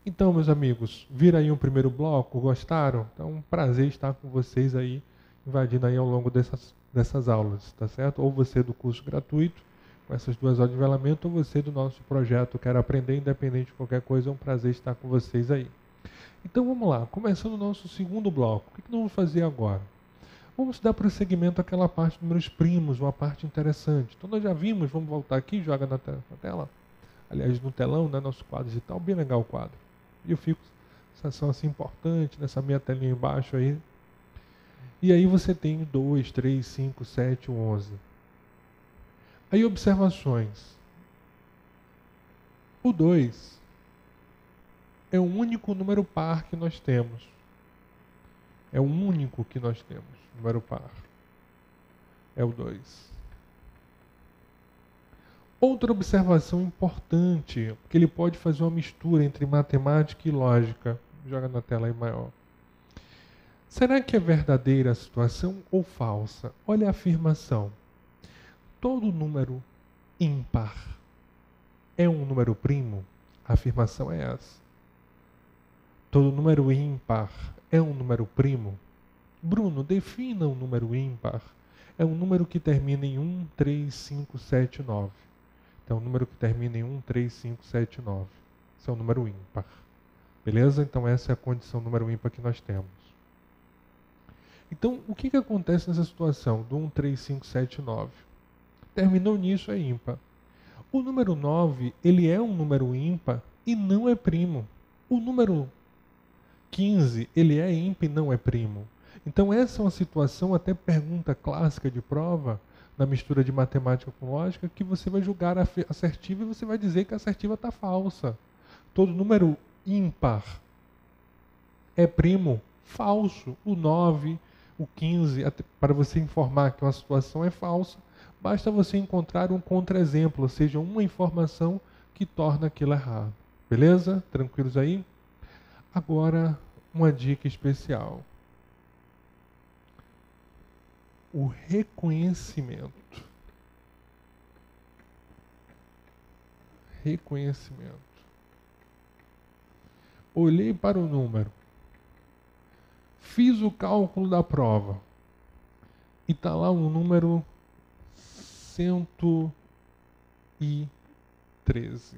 Então, meus amigos, viram aí um primeiro bloco? Gostaram? Então, um prazer estar com vocês aí, invadindo aí ao longo dessas aulas, tá certo? Ou você do curso gratuito, com essas 2 horas de nivelamento, ou você do nosso projeto Quero Aprender, independente de qualquer coisa, é um prazer estar com vocês aí. Então, vamos lá, começando o nosso segundo bloco. O que nós vamos fazer agora? Vamos dar prosseguimento àquela parte dos números primos, uma parte interessante. Então, nós já vimos, vamos voltar aqui, joga na tela. Aliás, no telão, né, nosso quadro digital, bem legal o quadro. E eu fico sensação assim importante nessa minha telinha embaixo aí. E aí você tem 2, 3, 5, 7, 11. Aí observações. O 2 é o único número par que nós temos. É o único que nós temos, número par. É o 2. Outra observação importante, que ele pode fazer uma mistura entre matemática e lógica. Joga na tela aí maior. Será que é verdadeira a situação ou falsa? Olha a afirmação. Todo número ímpar é um número primo? A afirmação é essa. Todo número ímpar é um número primo? Bruno, defina um número ímpar. É um número que termina em 1, 3, 5, 7, 9. Então, um número que termina em 1, 3, 5, 7, 9. Esse é um número ímpar. Beleza? Então, essa é a condição número ímpar que nós temos. Então, o que acontece nessa situação do 1, 3, 5, 7, 9? Terminou nisso, é ímpar. O número 9, ele é um número ímpar e não é primo. O número 15, ele é ímpar e não é primo. Então, essa é uma situação, até pergunta clássica de prova, na mistura de matemática com lógica, que você vai julgar a assertiva e você vai dizer que a assertiva está falsa. Todo número ímpar é primo? Falso. O 9, o 15, para você informar que uma situação é falsa, basta você encontrar um contra-exemplo, ou seja, uma informação que torna aquilo errado. Beleza? Tranquilos aí? Agora, uma dica especial. O reconhecimento. Reconhecimento. Olhei para o número. Fiz o cálculo da prova. E está lá um número 113.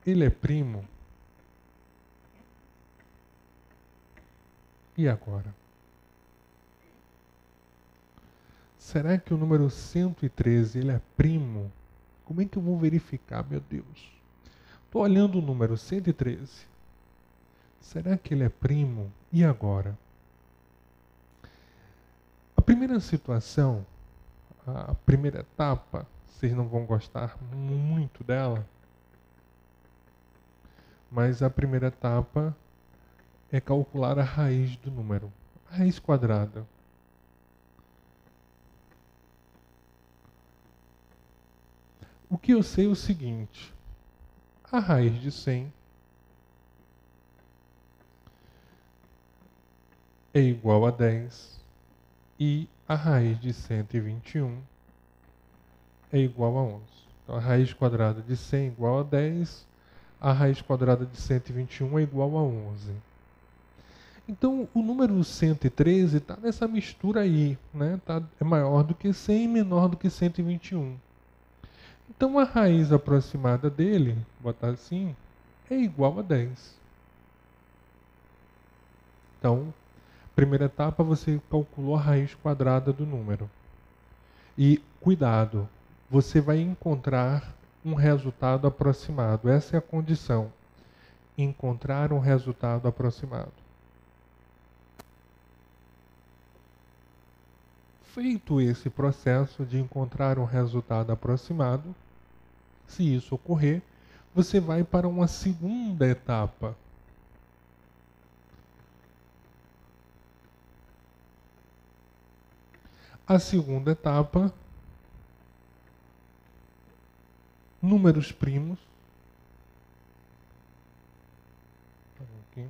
Ele é primo? E agora? Será que o número 113 ele é primo? Como é que eu vou verificar, meu Deus? Estou olhando o número 113. Será que ele é primo? E agora? A primeira situação, a primeira etapa, vocês não vão gostar muito dela, mas a primeira etapa é calcular a raiz do número, a raiz quadrada. O que eu sei é o seguinte: a raiz de 100 é igual a 10 e a raiz de 121 é igual a 11. Então, a raiz quadrada de 100 é igual a 10, a raiz quadrada de 121 é igual a 11. Então, o número 113 está nessa mistura aí, né? É maior do que 100 e menor do que 121. Então, a raiz aproximada dele, vou botar assim, é igual a 10. Então, primeira etapa, você calculou a raiz quadrada do número. E, cuidado, você vai encontrar um resultado aproximado. Essa é a condição. Encontrar um resultado aproximado. Feito esse processo de encontrar um resultado aproximado, se isso ocorrer, você vai para uma segunda etapa. A segunda etapa, números primos. Aqui.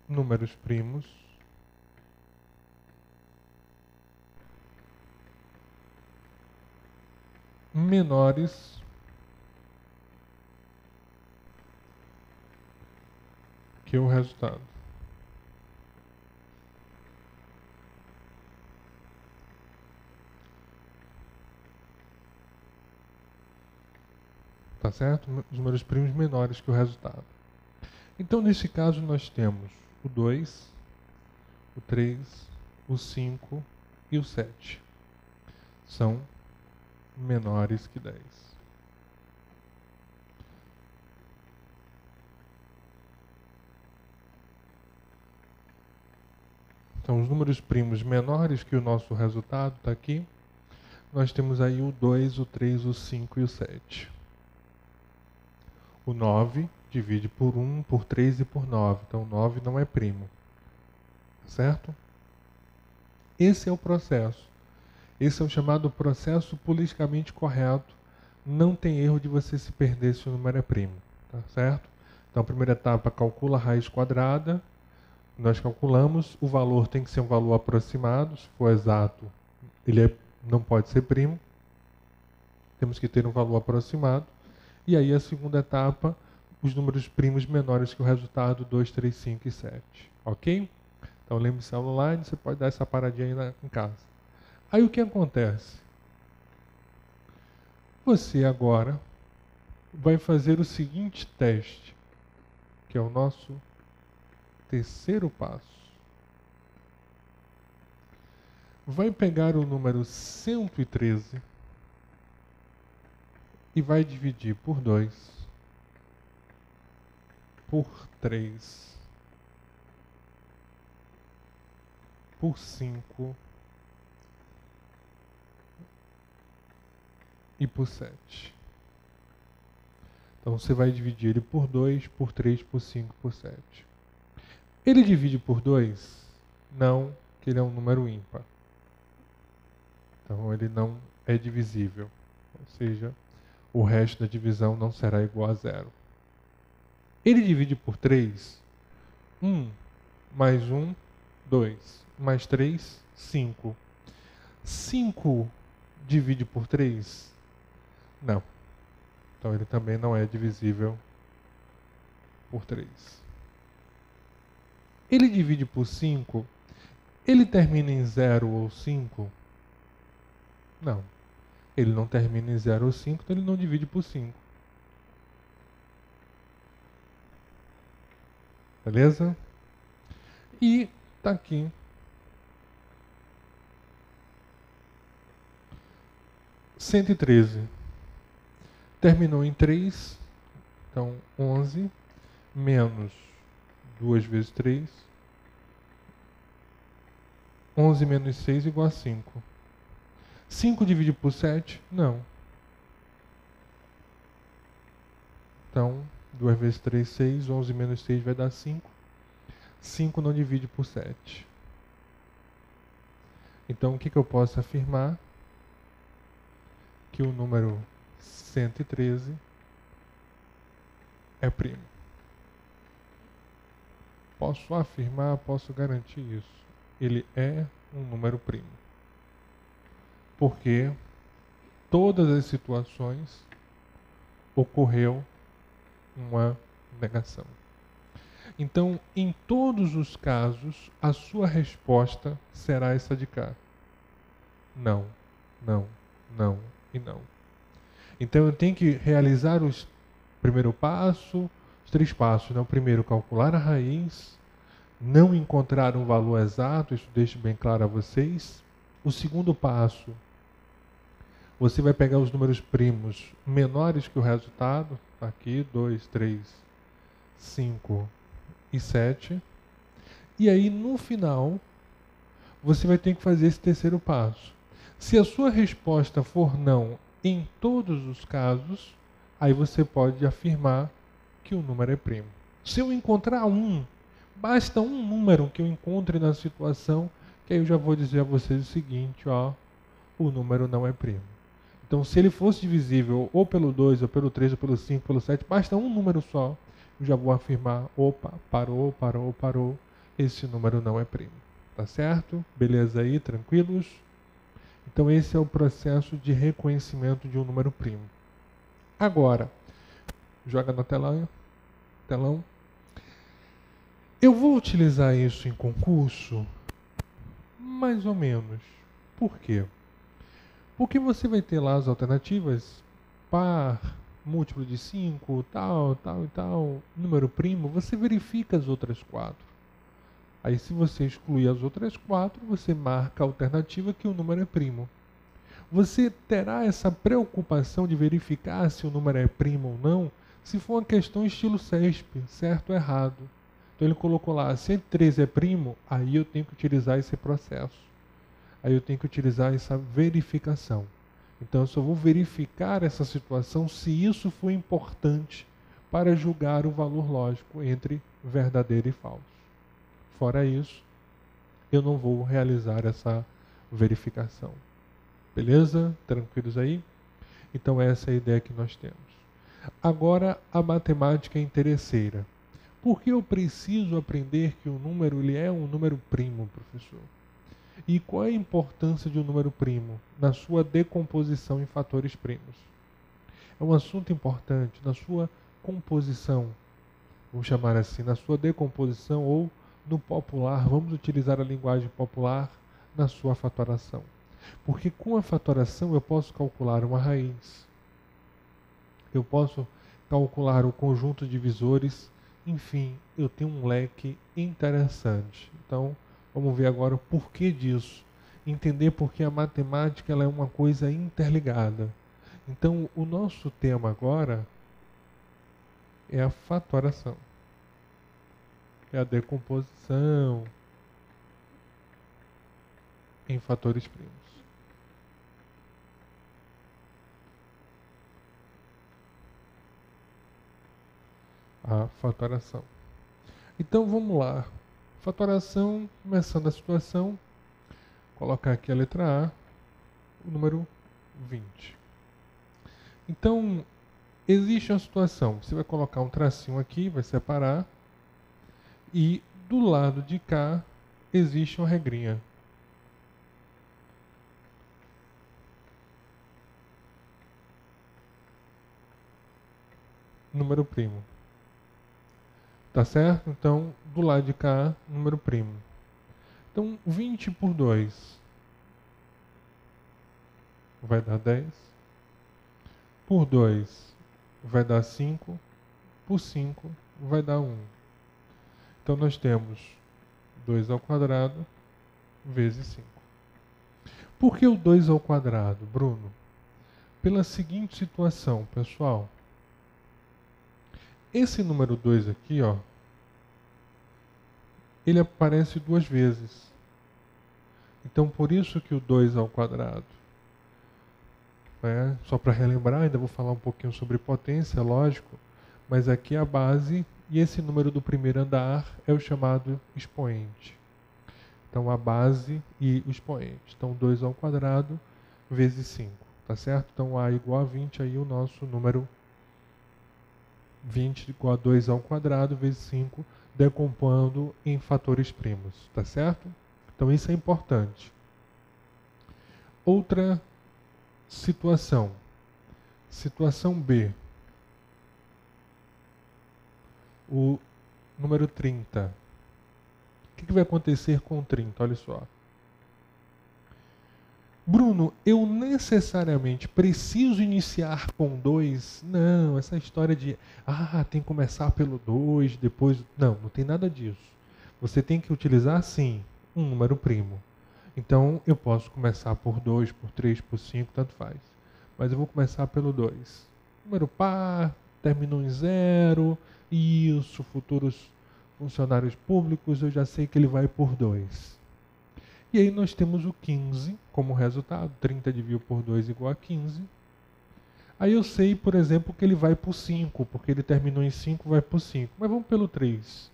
Números primos. menores que o resultado. Tá certo? Os números primos menores que o resultado. Então, nesse caso, nós temos o 2, o 3, o 5 e o 7. São menores que 10. Então, os números primos menores que o nosso resultado está aqui. Nós temos aí o 2, o 3, o 5 e o 7. O 9 divide por 1, por 3 e por 9. Então, 9 não é primo. Certo? Esse é o processo. Esse é o chamado processo politicamente correto. Não tem erro de você se perder se o número é primo. Tá certo? Então, a primeira etapa, calcula a raiz quadrada. Nós calculamos. O valor tem que ser um valor aproximado. Se for exato, ele não pode ser primo. Temos que ter um valor aproximado. E aí, a segunda etapa, os números primos menores que o resultado, 2, 3, 5 e 7. Ok? Então, lembre-se, online, você pode dar essa paradinha aí em casa. Aí, o que acontece? Você agora vai fazer o seguinte teste, que é o nosso terceiro passo. Vai pegar o número 113 e vai dividir por 2, por 3, por 5 e por 7. Então você vai dividir ele por 2, por 3, por 5, por 7. Ele divide por 2? Não, que ele é um número ímpar. Então ele não é divisível. Ou seja, o resto da divisão não será igual a 0. Ele divide por 3? 1 mais 1, 2. Mais 3, 5. 5 divide por 3? Não. Então ele também não é divisível por 3. Ele divide por 5? Ele termina em 0 ou 5? Não. Ele não termina em 0 ou 5, então ele não divide por 5. Beleza? E tá aqui. (113) terminou em 3, então 11 menos 2 vezes 3, 11 menos 6 igual a 5. 5 divide por 7? Não. Então, 2 vezes 3, 6, 11 menos 6 vai dar 5. 5 não divide por 7. Então, o que eu posso afirmar? Que o número 113 é primo. Posso afirmar, posso garantir isso. Ele é um número primo. Porque todas as situações ocorreu uma negação. Então, em todos os casos, a sua resposta será essa de cá. Não, não, não e não. Então, eu tenho que realizar o primeiro passo, os 3 passos. Né? O primeiro, calcular a raiz, não encontrar um valor exato, isso deixo bem claro a vocês. O segundo passo, você vai pegar os números primos menores que o resultado, aqui 2, 3, 5 e 7. E aí no final, você vai ter que fazer esse terceiro passo. Se a sua resposta for não em todos os casos, aí você pode afirmar que o número é primo. Se eu encontrar basta um número que eu encontre na situação, que aí eu já vou dizer a vocês o seguinte, ó, o número não é primo. Então, se ele fosse divisível ou pelo 2, ou pelo 3, ou pelo 5, pelo 7, basta um número só, eu já vou afirmar, opa, parou, esse número não é primo. Tá certo? Beleza aí, tranquilos? Então esse é o processo de reconhecimento de um número primo. Agora, joga na telão. Eu vou utilizar isso em concurso? Mais ou menos. Por quê? Porque você vai ter lá as alternativas par, múltiplo de 5, tal e tal, número primo, você verifica as outras 4. Aí se você excluir as outras 4, você marca a alternativa que o número é primo. Você terá essa preocupação de verificar se o número é primo ou não, se for uma questão estilo CESP, certo ou errado. Então ele colocou lá, se 13 é primo, aí eu tenho que utilizar esse processo. Aí eu tenho que utilizar essa verificação. Então eu só vou verificar essa situação se isso for importante para julgar o valor lógico entre verdadeiro e falso. Fora isso, eu não vou realizar essa verificação. Beleza? Tranquilos aí? Então essa é a ideia que nós temos. Agora a matemática é interesseira. Por que eu preciso aprender que o número ele é um número primo, professor? E qual é a importância de um número primo na sua decomposição em fatores primos? É um assunto importante na sua composição, vamos chamar assim, na sua decomposição ou no popular, vamos utilizar a linguagem popular, na sua fatoração. Porque com a fatoração eu posso calcular uma raiz, eu posso calcular o conjunto de divisores, enfim, eu tenho um leque interessante. Então, vamos ver agora o porquê disso. Entender porque a matemática ela é uma coisa interligada. Então, o nosso tema agora é a fatoração. É a decomposição em fatores primos. A fatoração. Então, vamos lá. Fatoração, começando a situação, colocar aqui a letra A, o número 20. Então, existe uma situação, você vai colocar um tracinho aqui, vai separar, e do lado de cá existe uma regrinha. Número primo. Tá certo? Então, do lado de cá, número primo. Então, 20 por 2 vai dar 10. Por 2 vai dar 5. Por 5 vai dar 1. Então, nós temos 2 ao quadrado vezes 5. Por que o 2 ao quadrado, Bruno? Pela seguinte situação, pessoal. Esse número 2 aqui, ó, ele aparece 2 vezes. Então, por isso que o 2 ao quadrado. Só para relembrar, ainda vou falar um pouquinho sobre potência, lógico, mas aqui a base e esse número do primeiro andar é o chamado expoente. Então, a base e o expoente. Então, 2 ao quadrado vezes 5, tá certo? Então, A igual a 20, aí o nosso número 20 igual a 2 ao quadrado vezes 5, decompondo em fatores primos, tá certo? Então, isso é importante. Outra situação. Situação B. O número 30. O que vai acontecer com o 30? Olha só. Bruno, eu necessariamente preciso iniciar com 2? Não, essa história de, tem que começar pelo 2, depois... Não tem nada disso. Você tem que utilizar, sim, um número primo. Então, eu posso começar por 2, por 3, por 5, tanto faz. Mas eu vou começar pelo 2. Número par, terminou em 0, isso, futuros funcionários públicos, eu já sei que ele vai por 2. E aí nós temos o 15 como resultado, 30 dividido por 2 igual a 15. Aí eu sei, por exemplo, que ele vai por 5, porque ele terminou em 5, vai por 5. Mas vamos pelo 3.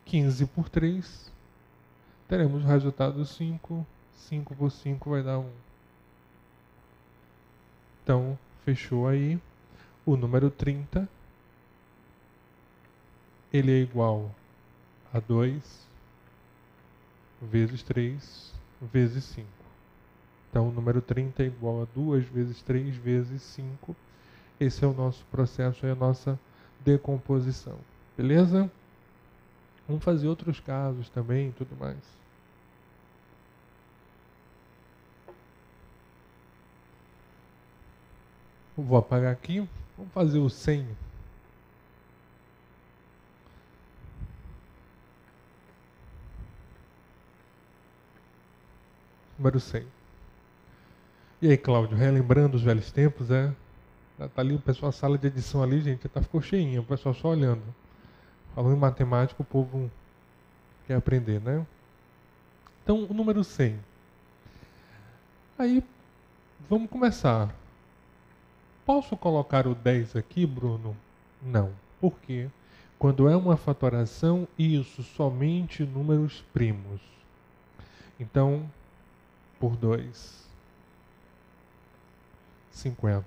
15 por 3, teremos o resultado 5. 5 por 5 vai dar 1. Então, fechou aí. O número 30, ele é igual a 2 vezes 3 vezes 5. Então, o número 30 é igual a 2 vezes 3 vezes 5. Esse é o nosso processo, é a nossa decomposição. Beleza? Vamos fazer outros casos também e tudo mais. Eu vou apagar aqui. Vamos fazer o 100. Número 100. E aí, Cláudio, relembrando os velhos tempos, tá ali o pessoal, a sala de edição ali, gente, ficou cheinha, o pessoal só olhando. Falando em matemática, o povo quer aprender, né? Então, o número 100. Aí, vamos começar. Posso colocar o 10 aqui, Bruno? Não. Por quê? Quando é uma fatoração, isso, somente números primos. Então, por 2, 50.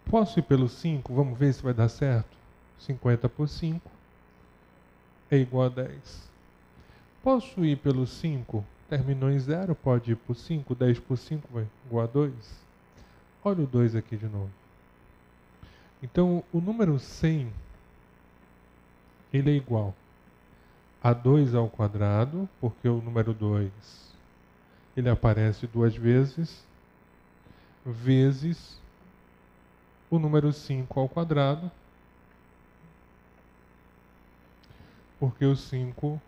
Posso ir pelo 5? Vamos ver se vai dar certo? 50 por 5 é igual a 10. Posso ir pelo 5? Terminou em 0, pode ir por 5. 10 por 5 vai igual a 2. Olha o 2 aqui de novo. Então, o número 100, ele é igual a 2 ao quadrado, porque o número 2, ele aparece duas vezes, vezes o número 5 ao quadrado, porque o 5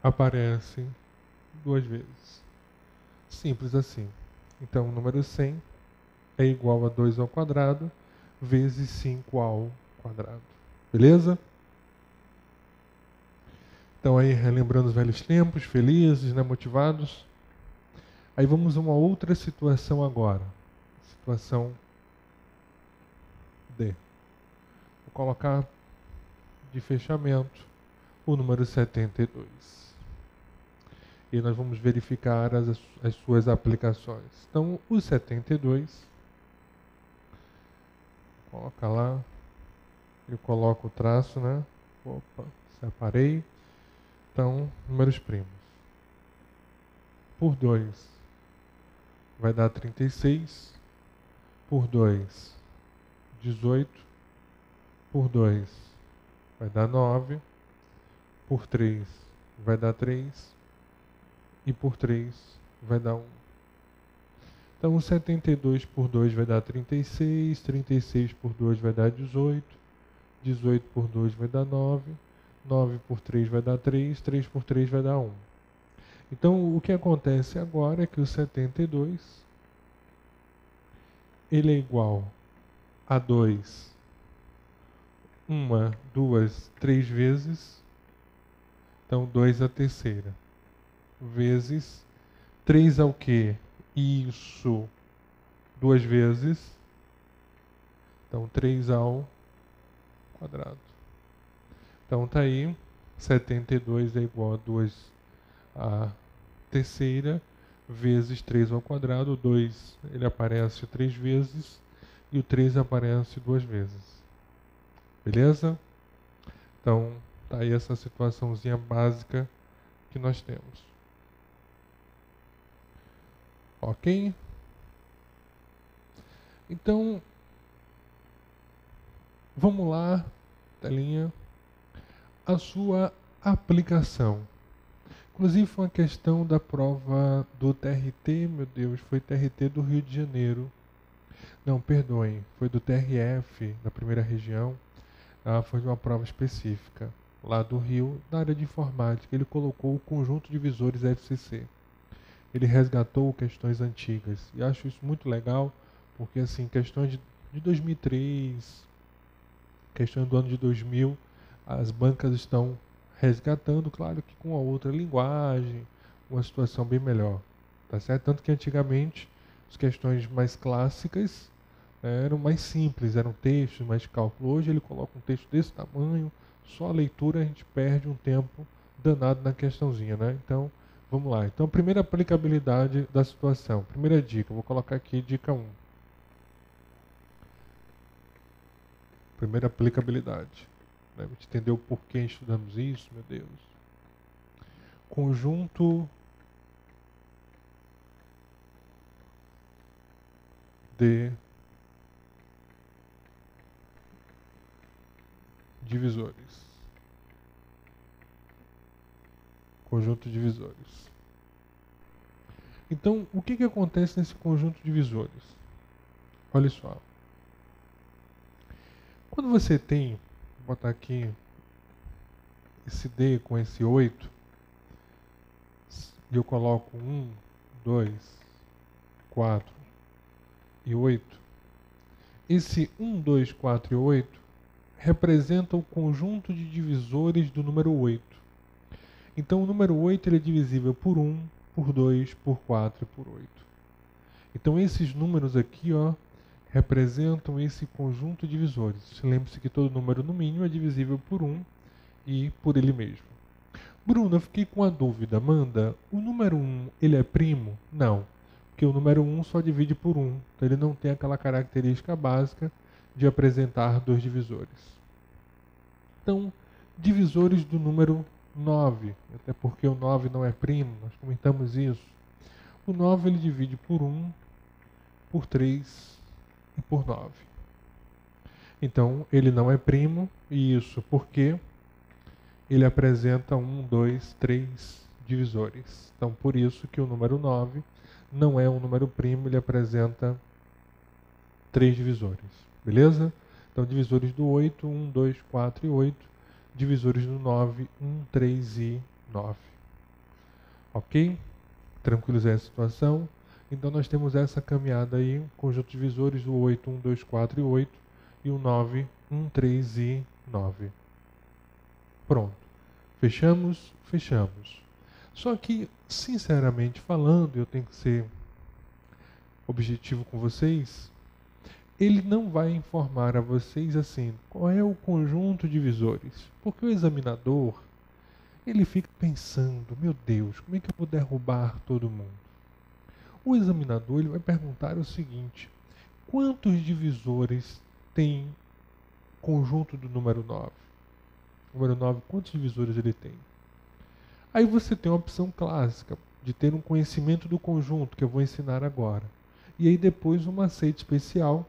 aparece duas vezes. Simples assim. Então, o número 100 é igual a 2 ao quadrado, vezes 5 ao quadrado. Beleza? Então aí, relembrando os velhos tempos, felizes, né, motivados. Aí vamos a uma outra situação agora. Situação D. Vou colocar de fechamento o número 72. E nós vamos verificar as suas aplicações. Então, o 72, coloca lá, eu coloco o traço, né? Opa, separei. Então, números primos. Por 2 vai dar 36. Por 2, 18. Por 2 vai dar 9. Por 3 vai dar 3. E por 3 vai dar 1. Então, 72 por 2 vai dar 36. 36 por 2 vai dar 18. 18 por 2 vai dar 9. 9 por 3 vai dar 3. 3 por 3 vai dar 1. Então, o que acontece agora é que o 72, ele é igual a 2, 1, 2, 3 vezes. Então, 2 a terceira. Vezes 3 ao quê? Isso. 2 vezes. Então, 3 ao quadrado. Então, tá aí. 72 é igual a 2 a terceira vezes 3 ao quadrado. O 2 ele aparece 3 vezes e o 3 aparece 2 vezes. Beleza? Então, tá aí essa situaçãozinha básica que nós temos. Ok? Então, vamos lá, telinha. A sua aplicação. Inclusive foi uma questão da prova do TRT, meu Deus, foi TRT do Rio de Janeiro. Não, perdoem, foi do TRF, da primeira região. Foi de uma prova específica, lá do Rio, da área de informática. Ele colocou o conjunto de visores FCC. Ele resgatou questões antigas. E acho isso muito legal, porque assim, questões de 2003, questões do ano de 2000, as bancas estão resgatando, claro que com a outra linguagem, uma situação bem melhor. Tá certo? Tanto que antigamente as questões mais clássicas eram mais simples, eram textos, mais de cálculo. Hoje ele coloca um texto desse tamanho, só a leitura a gente perde um tempo danado na questãozinha, né? Então, vamos lá. Então, primeira aplicabilidade da situação. Primeira dica, vou colocar aqui dica 1. Primeira aplicabilidade. A gente entendeu por que estudamos isso, meu Deus. Conjunto de divisores. Conjunto de divisores. Então, o que acontece nesse conjunto de divisores? Olha só. Quando você tem, vou botar aqui esse D com esse 8, e eu coloco 1, 2, 4 e 8, esse 1, 2, 4 e 8 representa o conjunto de divisores do número 8. Então o número 8 ele é divisível por 1, por 2, por 4 e por 8. Então esses números aqui, ó, representam esse conjunto de divisores. Lembre-se que todo número no mínimo é divisível por 1 e por ele mesmo. Bruno, eu fiquei com a dúvida. Amanda, o número 1 ele é primo? Não, porque o número 1 só divide por 1. Então ele não tem aquela característica básica de apresentar dois divisores. Então, divisores do número 9, até porque o 9 não é primo, nós comentamos isso. O 9 ele divide por 1, por 3 e por 9. Então, ele não é primo, e isso porque ele apresenta 1, 2, 3 divisores. Então, por isso que o número 9 não é um número primo, ele apresenta 3 divisores. Beleza? Então, divisores do 8, 1, 2, 4 e 8. Divisores do 9, 1, 3 e 9. Ok? Tranquilos essa situação? Então, nós temos essa caminhada aí, conjunto de divisores do 8, 1, 2, 4 e 8. E o 9, 1, 3 e 9. Pronto. Fechamos? Fechamos. Só que, sinceramente falando, eu tenho que ser objetivo com vocês, ele não vai informar a vocês assim, qual é o conjunto de divisores. Porque o examinador, ele fica pensando, meu Deus, como é que eu vou derrubar todo mundo? O examinador ele vai perguntar o seguinte, quantos divisores tem conjunto do número 9? O número 9, quantos divisores ele tem? Aí você tem a opção clássica de ter um conhecimento do conjunto, que eu vou ensinar agora. E aí depois um macete especial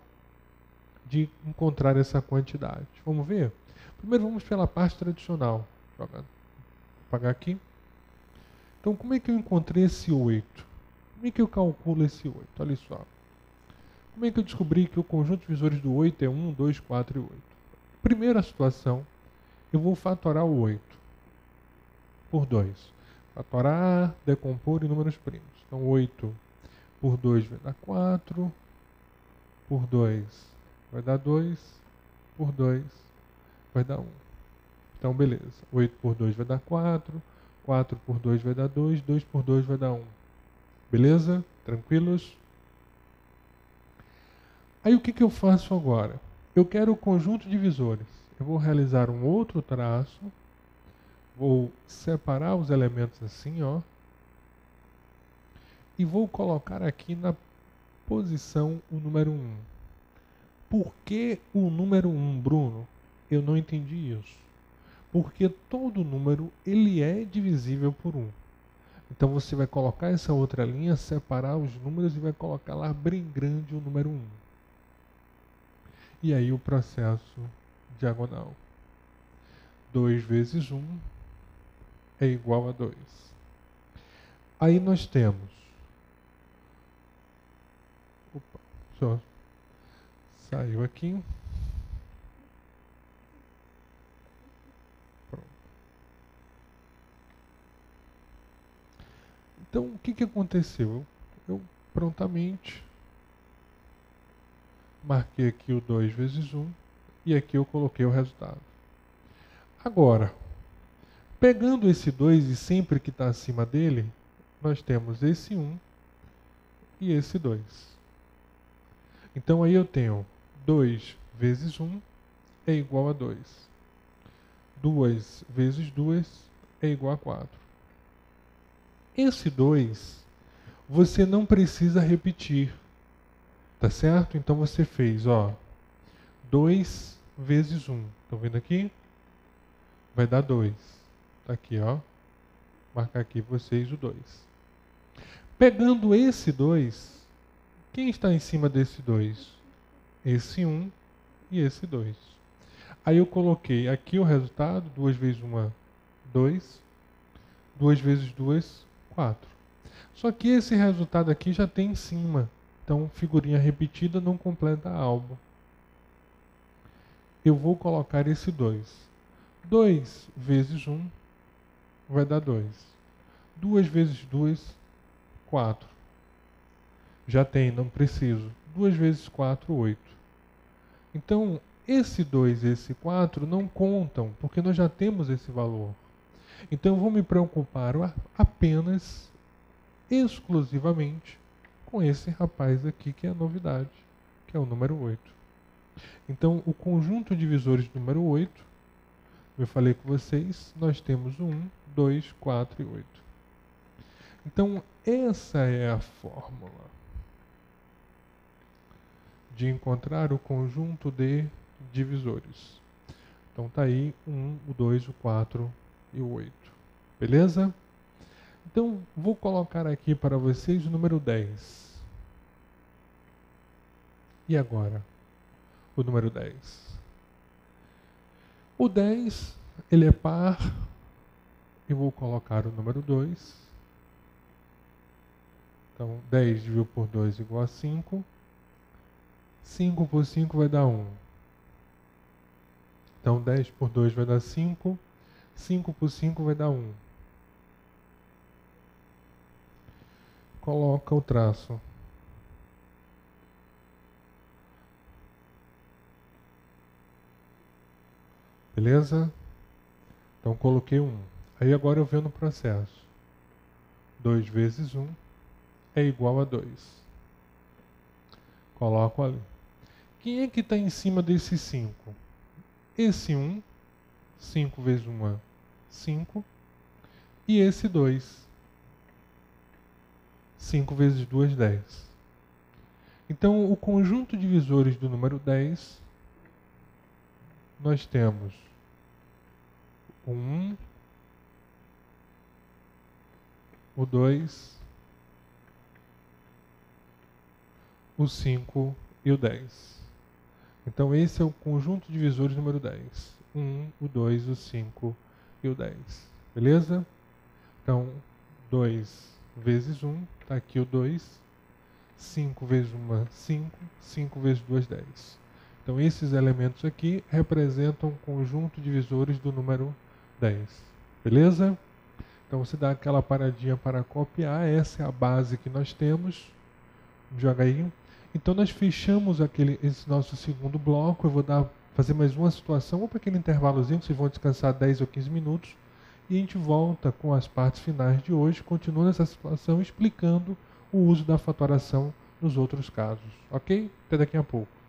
de encontrar essa quantidade. Vamos ver? Primeiro vamos pela parte tradicional. Vou apagar aqui. Então como é que eu encontrei esse 8? Como é que eu calculo esse 8? Olha só. Como é que eu descobri que o conjunto de divisores do 8 é 1, 2, 4 e 8? Primeira situação, eu vou fatorar o 8 por 2. Fatorar, decompor em números primos. Então 8 por 2 vai dar 4, por 2 vai dar 2, por 2 vai dar 1. Então beleza, 8 por 2 vai dar 4, 4 por 2 vai dar 2, 2 por 2 vai dar 1. Beleza? Tranquilos? Aí o que eu faço agora? Eu quero o conjunto de divisores. Eu vou realizar um outro traço. Vou separar os elementos assim, ó. E vou colocar aqui na posição o número 1. Por que o número 1, Bruno? Eu não entendi isso. Porque todo número ele é divisível por 1. Então você vai colocar essa outra linha, separar os números e vai colocar lá bem grande o número 1. E aí o processo diagonal. 2 vezes 1 é igual a 2. Aí nós temos... Opa, só saiu aqui. Pronto. Então o que aconteceu? Eu prontamente marquei aqui o 2 vezes 1 e aqui eu coloquei o resultado. Agora, pegando esse 2 e sempre que está acima dele, nós temos esse 1 e esse 2. Então aí eu tenho 2 vezes 1 é igual a 2. 2 vezes 2 é igual a 4. Esse 2 você não precisa repetir. Tá certo? Então você fez, ó, 2 vezes 1. Estão vendo aqui? Vai dar 2. Tá aqui, ó. Marcar aqui vocês o 2. Pegando esse 2, Quem está em cima desse 2? Esse 1 e esse 2. Aí eu coloquei aqui o resultado, 2 vezes 1, 2. 2 vezes 2, 4. Só que esse resultado aqui já tem em cima. Então, figurinha repetida não completa álbum. Eu vou colocar esse 2. 2 vezes 1 vai dar 2. 2 vezes 2, 4. Já tem, não preciso. 2 vezes 4, 8. Então, esse 2 e esse 4 não contam, porque nós já temos esse valor. Então, eu vou me preocupar apenas, exclusivamente, com esse rapaz aqui, que é a novidade, que é o número 8. Então, o conjunto de divisores do número 8, eu falei com vocês, nós temos o 1, 2, 4 e 8. Então, essa é a fórmula de encontrar o conjunto de divisores. Então, tá aí o 1, o 2, o 4 e o 8. Beleza? Então, vou colocar aqui para vocês o número 10. E agora? O número 10. O 10, ele é par. Eu vou colocar o número 2. Então, 10 dividido por 2 igual a 5. 5 por 5 vai dar 1. Então, 10 por 2 vai dar 5. 5 por 5 vai dar 1. Coloca o traço. Beleza? Então, coloquei 1. Aí agora eu venho no processo. 2 vezes 1 é igual a 2. Coloco ali. Quem é que está em cima desse 5? Esse 1. 5 vezes 1 é 5. E esse 2. 5 vezes 2, 10. Então, o conjunto de divisores do número 10, nós temos o 1, o 2, o 5 e o 10. Então, esse é o conjunto de divisores número 10. 1, o 2, o 5 e o 10. Beleza? Então, 2 vezes 1, está aqui o 2. 5 vezes 1, 5. 5 vezes 2, 10. Então, esses elementos aqui representam o conjunto de divisores do número 10. Beleza? Então, você dá aquela paradinha para copiar. Essa é a base que nós temos. Joga aí. Então, nós fechamos esse nosso segundo bloco. Eu vou fazer mais uma situação, um pequeno intervalozinho, que vocês vão descansar 10 ou 15 minutos. E a gente volta com as partes finais de hoje, continuando essa situação, explicando o uso da fatoração nos outros casos. Ok? Até daqui a pouco.